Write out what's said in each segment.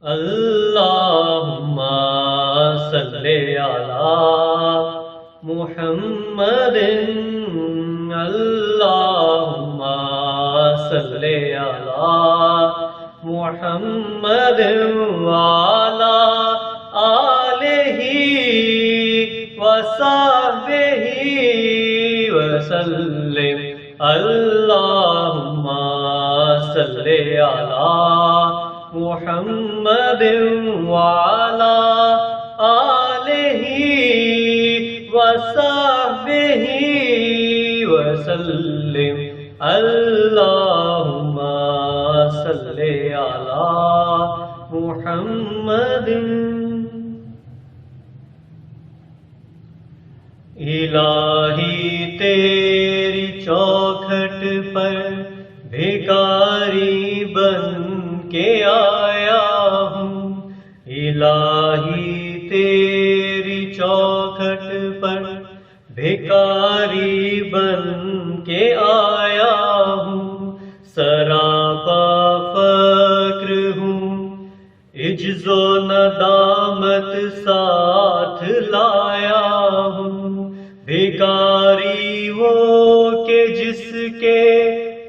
اللہم صلی علی محمد اللہم صلی علی محمد وعلی آلہ وصحبہ وسلم اللہم صلی علی محمد وعلی آلہ وصحبہ وسلم اللہم صلی علی محمد۔ الہی تیری چوکھٹ پر بھکاری بن کے آیا ہوں، الہی تیری چوکھٹ پر بھکاری بن کے آیا ہوں، سراپا فقر ہوں، عجز و ندامت ساتھ لایا ہوں، بھکاری وہ کہ جس کے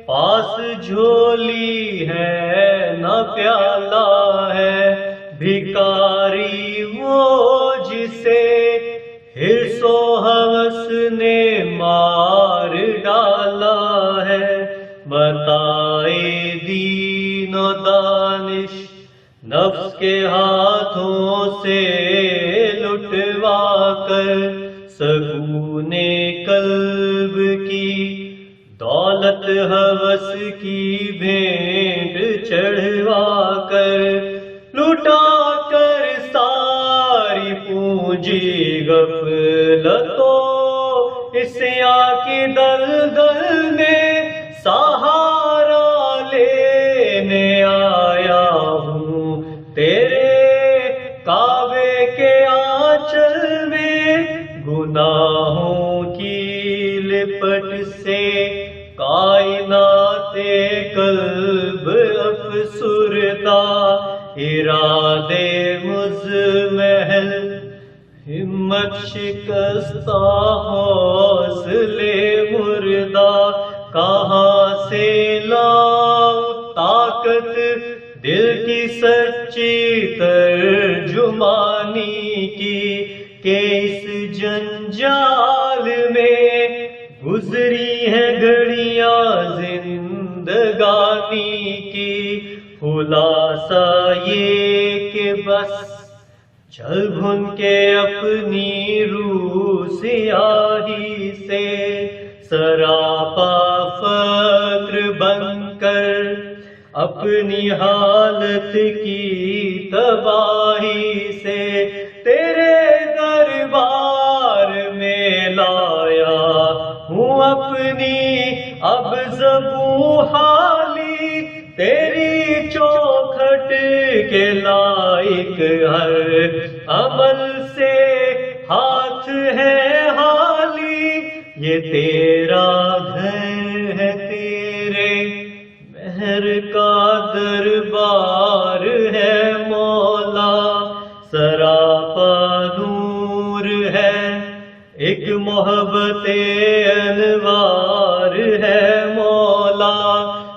پاس جھولی ہے نہ پیالہ ہے، بھکاری وہ جسے حرص و ہوس نے مار ڈالا ہے، متاع دین و دانش نفس کے ہاتھوں سے لٹوا کر، سکون قلب کی دولت ہوس کی بھینٹ چڑھوا کر، لٹا کر ساری پونجی غفلتوں عصیاں کی دلدل میں سہارا لینے آیا ہوں، تیرے کعبے کے آنچل میں گناہوں کی لپٹ سے کائنات قلب افسردہ، ارادے مزمحل ہمت شکستہ حوصلے مردہ، کہاں سے لاؤں طاقت دل کی سچی ترجمانی کی، کہ اس جنجال میں گزری ہے گھڑیاں زندگانی کی، خلاصہ یہ کہ بس چل بھن کے اپنی روح سیاہی سے، سراپا فقر بن کر اپنی حالت کی تباہی سے، تیرے دربار میں لایا ہوں اپنی اب زبوں حالی، تیری چوکھٹ کے لائق ہر عمل سے ہاتھ ہے حالی، یہ تیرا گھر ہے، تیرے مہر کا دربار ہے مولا، سراپا نور ہے، ایک محبت انوار ہے مولا،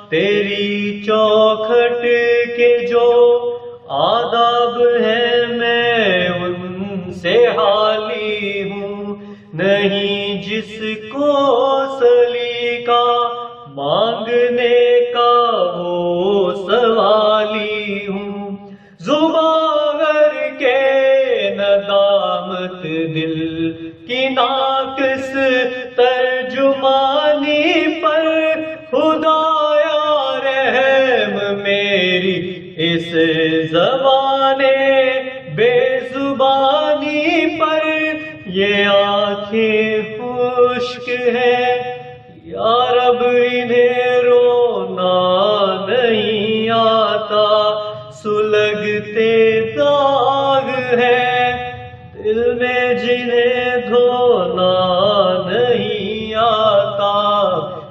تیری چوکھٹ کے جو آداب ہیں میں ان سے حالی ہوں، نہیں جس کو سلیقہ مانگنے کا وہ سوالی ہوں، زبان کے ندامت دل کی ناقص ترجمانی پر، خدایا رحم میری اس زبان بے زبانی پر، یہ آنکھیں خشک ہے یا رب انہیں رونا نہیں آتا، سلگتے داغ ہے دل میں جنہیں دھونا نہیں آتا،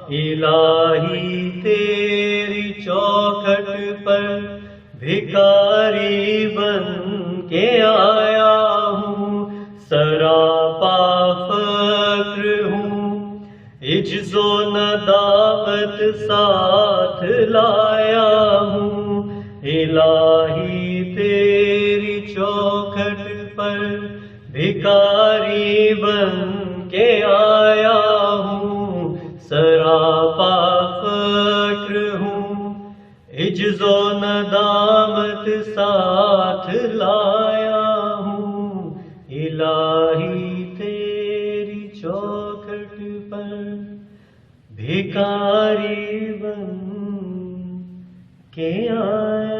الہی تیری چوکھٹ پر بھکاری فقر ہوں، عجز و ندامت ساتھ لایا ہوں، الہی تیری چوکھٹ پر بھکاری بن کے آیا ہوں، سراپا فقر ہوں، عجز و ندامت ساتھ لایا ہوں، الہی تیری چوکھٹ پر بھکاری بن کے آیا